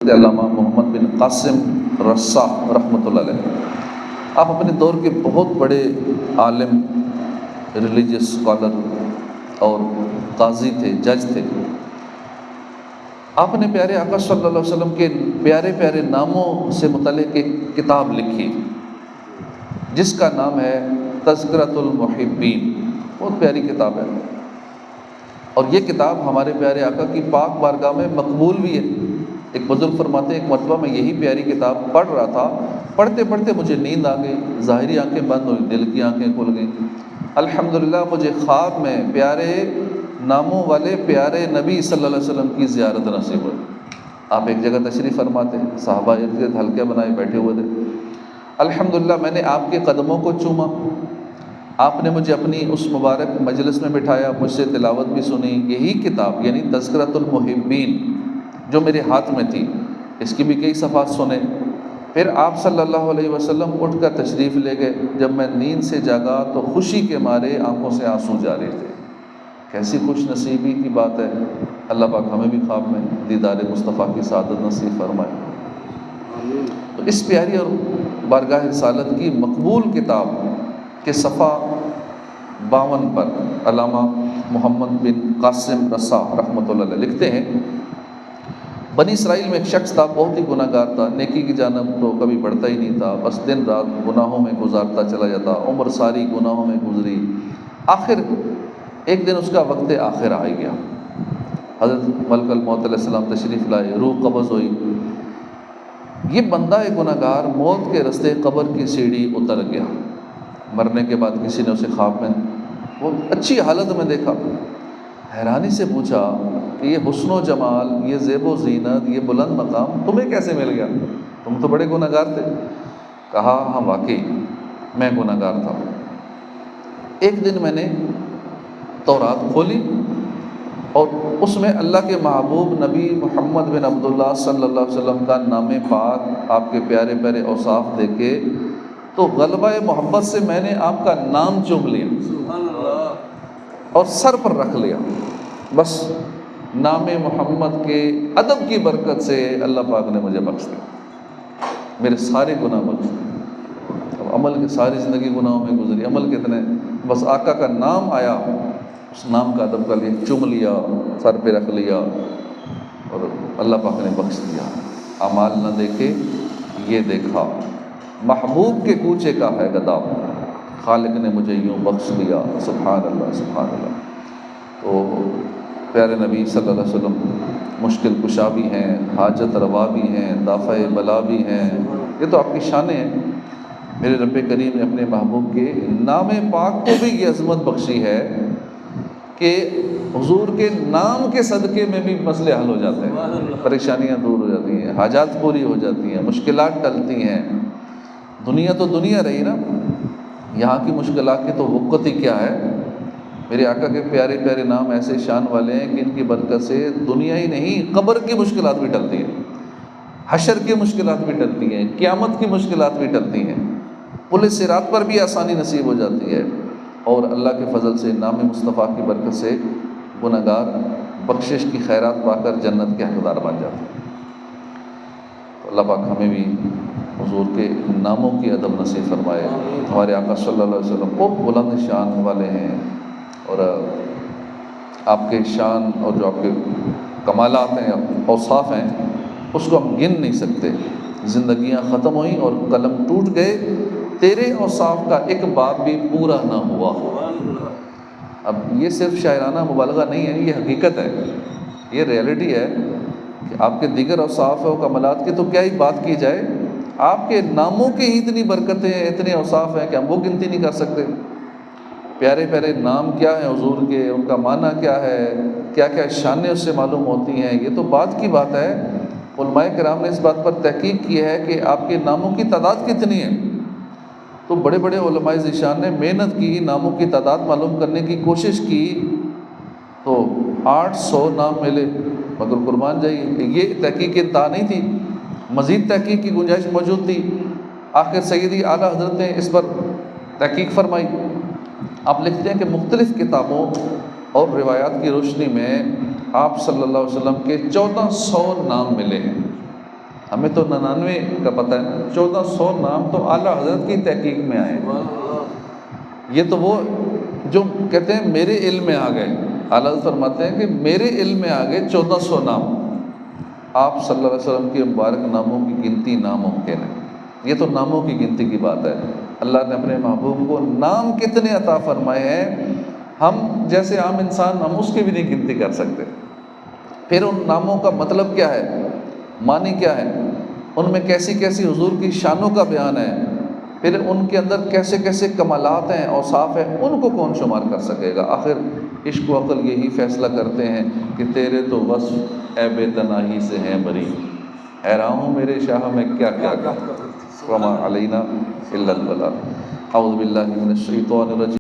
علامہ محمد بن قاسم رسا رحمۃ اللہ علیہ، آپ اپنے دور کے بہت بڑے عالم، ریلیجیس اسکالر اور قاضی تھے، جج تھے۔ آپ نے پیارے آقا صلی اللہ علیہ وسلم کے پیارے پیارے ناموں سے متعلق ایک کتاب لکھی جس کا نام ہے تذکرۃ المحبین۔ بہت پیاری کتاب ہے، اور یہ کتاب ہمارے پیارے آقا کی پاک بارگاہ میں مقبول بھی ہے۔ ایک بزرگ فرماتے ہیں، ایک مرتبہ میں یہی پیاری کتاب پڑھ رہا تھا، پڑھتے پڑھتے مجھے نیند آ گئی، ظاہری آنکھیں بند ہوئی، دل کی آنکھیں کھل گئیں۔ الحمدللہ مجھے خواب میں پیارے ناموں والے پیارے نبی صلی اللہ علیہ وسلم کی زیارت نصیب ہوئی۔ آپ ایک جگہ تشریف فرماتے، صحابہ ارد گرد حلقے بنائے بیٹھے ہوئے تھے۔ الحمدللہ میں نے آپ کے قدموں کو چوما، آپ نے مجھے اپنی اس مبارک مجلس میں بٹھایا، مجھ سے تلاوت بھی سنی۔ یہی کتاب یعنی تذکرۃ المحبین جو میرے ہاتھ میں تھی، اس کی بھی کئی صفحات سنے۔ پھر آپ صلی اللہ علیہ وسلم اٹھ کر تشریف لے گئے۔ جب میں نیند سے جاگا تو خوشی کے مارے آنکھوں سے آنسو جاری تھے۔ کیسی خوش نصیبی کی بات ہے، اللہ پاک ہمیں بھی خواب میں دیدار مصطفیٰ کی سعادت نصیب فرمائے۔ تو اس پیاری اور بارگاہ رسالت کی مقبول کتاب کے صفحہ 52 پر علامہ محمد بن قاسم رسا رحمۃ اللہ علیہ لکھتے ہیں، بنی اسرائیل میں ایک شخص تھا، بہت ہی گناہ گار تھا، نیکی کی جانب تو کبھی بڑھتا ہی نہیں تھا، بس دن رات گناہوں میں گزارتا چلا جاتا، عمر ساری گناہوں میں گزری۔ آخر ایک دن اس کا وقت آخر آ گیا، حضرت ملک الموت علیہ السلام تشریف لائے، روح قبض ہوئی۔ یہ بندہ گناہ گار موت کے رستے قبر کی سیڑھی اتر گیا۔ مرنے کے بعد کسی نے اسے خواب میں بہت اچھی حالت میں دیکھا، حیرانی سے پوچھا کہ یہ حسن و جمال، یہ زیب و زینت، یہ بلند مقام تمہیں کیسے مل گیا؟ تم تو بڑے گناہ گار تھے۔ کہا ہاں واقعی میں گناہ گار تھا۔ ایک دن میں نے تورات کھولی اور اس میں اللہ کے محبوب نبی محمد بن عبداللہ صلی اللہ علیہ وسلم کا نام پاک، آپ کے پیارے پیارے اوصاف دیکھے تو غلبہ محبت سے میں نے آپ کا نام چوم لیا اور سر پر رکھ لیا۔ بس نام محمد کے ادب کی برکت سے اللہ پاک نے مجھے بخش دیا، میرے سارے گناہ بخش دیے۔ اب عمل کی ساری زندگی گناہوں میں گزری، عمل کتنے، بس آقا کا نام آیا، اس نام کا ادب کر لیا، چوم لیا، سر پہ رکھ لیا اور اللہ پاک نے بخش دیا۔ اعمال نہ دیکھے یہ دیکھا، محبوب کے کوچے کا ہے گدا، خالق نے مجھے یوں بخش دیا۔ سبحان اللہ سبحان اللہ۔ تو پیارے نبی صلی اللہ علیہ وسلم مشکل کشا بھی ہیں، حاجت روا بھی ہیں، دافع بلا بھی ہیں، یہ تو آپ کی شانیں ہیں۔ میرے رب کریم نے اپنے محبوب کے نام پاک کو بھی یہ عظمت بخشی ہے کہ حضور کے نام کے صدقے میں بھی مسئلے حل ہو جاتے ہیں، پریشانیاں دور ہو جاتی ہیں، حاجات پوری ہو جاتی ہیں، مشکلات ٹلتی ہیں۔ دنیا تو دنیا رہی نا، یہاں کی مشکلات کی تو وقت ہی کیا ہے۔ میرے آقا کے پیارے پیارے نام ایسے شان والے ہیں کہ ان کی برکت سے دنیا ہی نہیں، قبر کی مشکلات بھی ٹلتی ہیں، حشر کی مشکلات بھی ٹلتی ہیں، قیامت کی مشکلات بھی ٹلتی ہیں، پل صراط پر بھی آسانی نصیب ہو جاتی ہے، اور اللہ کے فضل سے نام مصطفیٰ کی برکت سے گناہ گار بخشش کی خیرات پا کر جنت کے حقدار بن جاتے ہیں۔ تو اللہ پاک ہمیں بھی حضور کے ناموں کی ادب نصیب فرمائے۔ ہمارے آقا صلی اللہ علیہ وسلم بہت بلند شان والے ہیں، اور آپ کے شان اور جو آپ کے کمالات ہیں، اوصاف ہیں، اس کو ہم گن نہیں سکتے۔ زندگیاں ختم ہوئیں اور قلم ٹوٹ گئے، تیرے اوصاف کا ایک باب بھی پورا نہ ہوا۔ اب یہ صرف شاعرانہ مبالغہ نہیں ہے، یہ حقیقت ہے، یہ ریئلٹی ہے کہ آپ کے دیگر اوصاف و کمالات کی تو کیا ہی بات کی جائے، آپ کے ناموں کی ہی اتنی برکتیں ہیں، اتنے اوصاف ہیں کہ ہم وہ گنتی نہیں کر سکتے۔ پیارے پیارے نام کیا ہیں حضور کے، ان کا معنی کیا ہے، کیا کیا شانیں اس سے معلوم ہوتی ہیں، یہ تو بات کی بات ہے۔ علماء کرام نے اس بات پر تحقیق کی ہے کہ آپ کے ناموں کی تعداد کتنی ہے، تو بڑے بڑے علماء ذیشان نے محنت کی، ناموں کی تعداد معلوم کرنے کی کوشش کی، تو 800 نام ملے، مگر قربان جائیے یہ تحقیق انتہا نہیں تھی، مزید تحقیق کی گنجائش موجود تھی۔ آخر سیدی اعلیٰ حضرت نے اس پر تحقیق فرمائی۔ آپ لکھتے ہیں کہ مختلف کتابوں اور روایات کی روشنی میں آپ صلی اللہ علیہ وسلم کے 1400 نام ملے ہیں۔ ہمیں تو 99 کا پتہ ہے نا، 1400 نام تو اعلیٰ حضرت کی تحقیق میں آئے ہیں۔ یہ تو وہ جو کہتے ہیں میرے علم میں آ گئے، اعلیٰ حضرت فرماتے ہیں کہ میرے علم میں آ گئے 1400 نام، آپ صلی اللہ علیہ وسلم کے مبارک ناموں کی گنتی ناممکن ہے۔ یہ تو ناموں کی گنتی کی بات ہے، اللہ نے اپنے محبوب کو نام کتنے عطا فرمائے ہیں، ہم جیسے عام انسان ہم اس کی بھی نہیں گنتی کر سکتے۔ پھر ان ناموں کا مطلب کیا ہے، معنی کیا ہے، ان میں کیسی کیسی حضور کی شانوں کا بیان ہے، پھر ان کے اندر کیسے کیسے کمالات ہیں، اوصاف ہیں، ان کو کون شمار کر سکے گا۔ آخر عشق و عقل یہی فیصلہ کرتے ہیں کہ تیرے تو وصف اے بے تناہی سے ہیں بری، حیران ہوں میرے شاہ میں کیا کیا کہ وما علینا الا البلاغ۔ اعوذ باللہ من الشیطان الرجیم۔